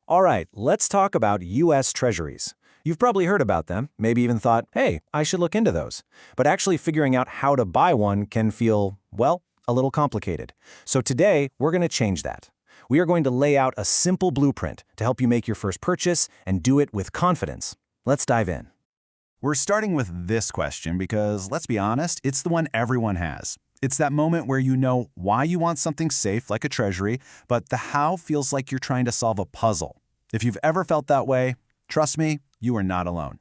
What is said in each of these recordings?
All right, let's talk about U.S. Treasuries. You've probably heard about them, maybe even thought, hey, I should look into those. But actually figuring out how to buy one can feel, well, a little complicated. So today, we're going to change that. We are going to lay out a simple blueprint to help you make your first purchase and do it with confidence. Let's dive in. We're starting with this question because, let's be honest, it's the one everyone has. It's that moment where you know why you want something safe like a treasury, but the how feels like you're trying to solve a puzzle. If you've ever felt that way, trust me, you are not alone.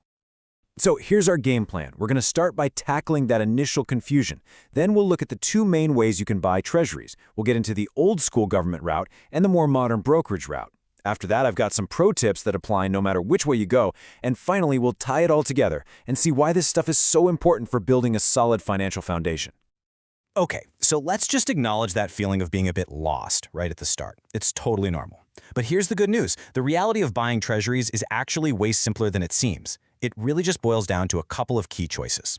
So here's our game plan. We're going to start by tackling that initial confusion. Then we'll look at the two main ways you can buy treasuries. We'll get into the old school government route and the more modern brokerage route. After that, I've got some pro tips that apply no matter which way you go. And finally, we'll tie it all together and see why this stuff is so important for building a solid financial foundation. Okay, so let's just acknowledge that feeling of being a bit lost right at the start. It's totally normal. But here's the good news. The reality of buying treasuries is actually way simpler than it seems. It really just boils down to a couple of key choices.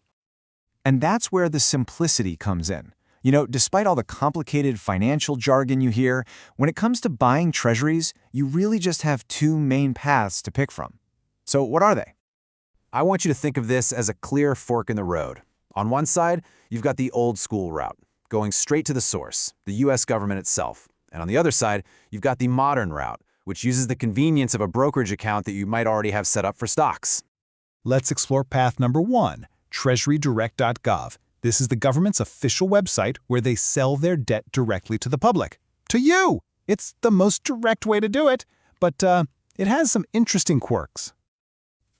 And that's where the simplicity comes in. You know, despite all the complicated financial jargon you hear, when it comes to buying treasuries, you really just have two main paths to pick from. So what are they? I want you to think of this as a clear fork in the road. On one side, you've got the old school route, going straight to the source, the U.S. government itself. And on the other side, you've got the modern route, which uses the convenience of a brokerage account that you might already have set up for stocks. Let's explore path number 1, treasurydirect.gov. This is the government's official website where they sell their debt directly to the public. To you! It's the most direct way to do it, but it has some interesting quirks.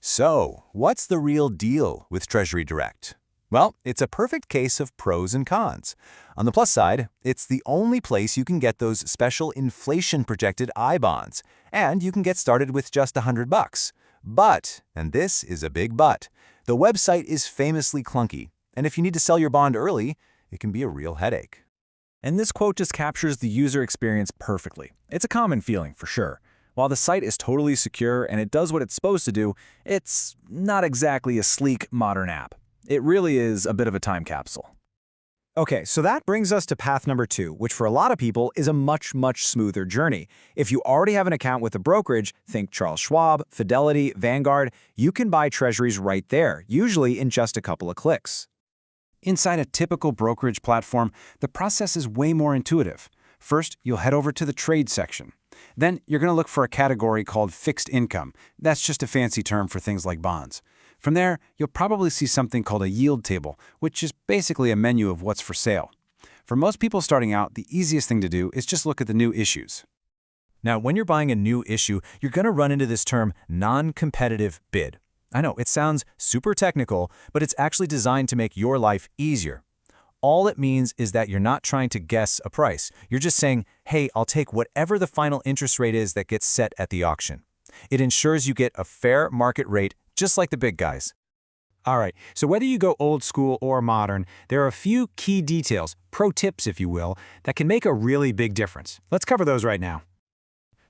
So, what's the real deal with Treasury Direct? Well, it's a perfect case of pros and cons. On the plus side, it's the only place you can get those special inflation-protected I-bonds, and you can get started with just $100. But, and this is a big but, the website is famously clunky, and if you need to sell your bond early, it can be a real headache. And this quote just captures the user experience perfectly. It's a common feeling, for sure. While the site is totally secure and it does what it's supposed to do, it's not exactly a sleek, modern app. It really is a bit of a time capsule. Okay, so that brings us to path number 2, which for a lot of people is a much smoother journey. If you already have an account with a brokerage, think Charles Schwab, Fidelity, Vanguard, you can buy treasuries right there, usually in just a couple of clicks. Inside a typical brokerage platform, the process is way more intuitive. First, you'll head over to the trade section. Then you're going to look for a category called fixed income. That's just a fancy term for things like bonds. From there, you'll probably see something called a yield table, which is basically a menu of what's for sale. For most people starting out, the easiest thing to do is just look at the new issues. Now, when you're buying a new issue, you're going to run into this term non-competitive bid. I know, it sounds super technical, but it's actually designed to make your life easier. All it means is that you're not trying to guess a price. You're just saying, hey, I'll take whatever the final interest rate is that gets set at the auction. It ensures you get a fair market rate, just like the big guys. All right, so whether you go old school or modern, there are a few key details, pro tips if you will, that can make a really big difference. Let's cover those right now.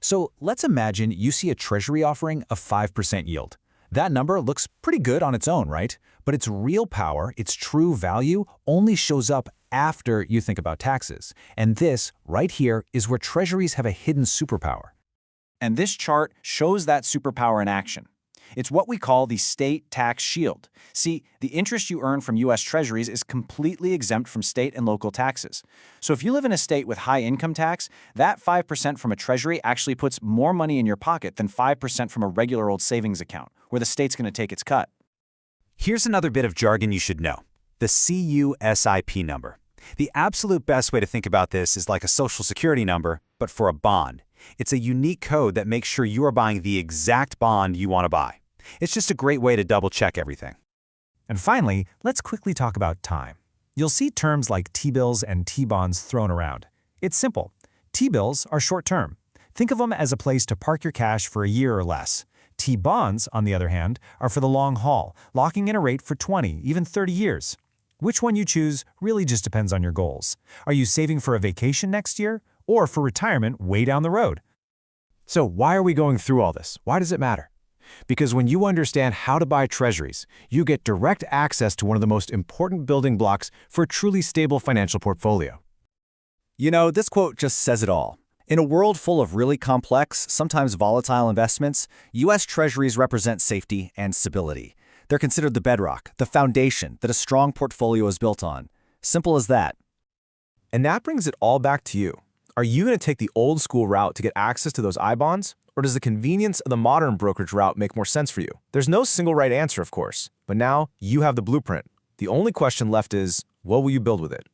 So let's imagine you see a treasury offering a 5% yield. That number looks pretty good on its own, right? But its real power, its true value, only shows up after you think about taxes. And this, right here, is where treasuries have a hidden superpower. And this chart shows that superpower in action. It's what we call the state tax shield. See, the interest you earn from U.S. Treasuries is completely exempt from state and local taxes. So if you live in a state with high income tax, that 5% from a treasury actually puts more money in your pocket than 5% from a regular old savings account, where the state's going to take its cut. Here's another bit of jargon you should know, the CUSIP number. The absolute best way to think about this is like a social security number, but for a bond. It's a unique code that makes sure you are buying the exact bond you want to buy. It's just a great way to double-check everything. And finally, let's quickly talk about time. You'll see terms like T-bills and T-bonds thrown around. It's simple. T-bills are short-term. Think of them as a place to park your cash for a year or less. T-bonds, on the other hand, are for the long haul, locking in a rate for 20, even 30 years. Which one you choose really just depends on your goals. Are you saving for a vacation next year or for retirement way down the road? So why are we going through all this? Why does it matter? Because when you understand how to buy treasuries, you get direct access to one of the most important building blocks for a truly stable financial portfolio. You know, this quote just says it all. In a world full of really complex, sometimes volatile investments, U.S. Treasuries represent safety and stability. They're considered the bedrock, the foundation that a strong portfolio is built on. Simple as that. And that brings it all back to you. Are you going to take the old school route to get access to those I-bonds? Or does the convenience of the modern brokerage route make more sense for you? There's no single right answer, of course, but now you have the blueprint. The only question left is, what will you build with it?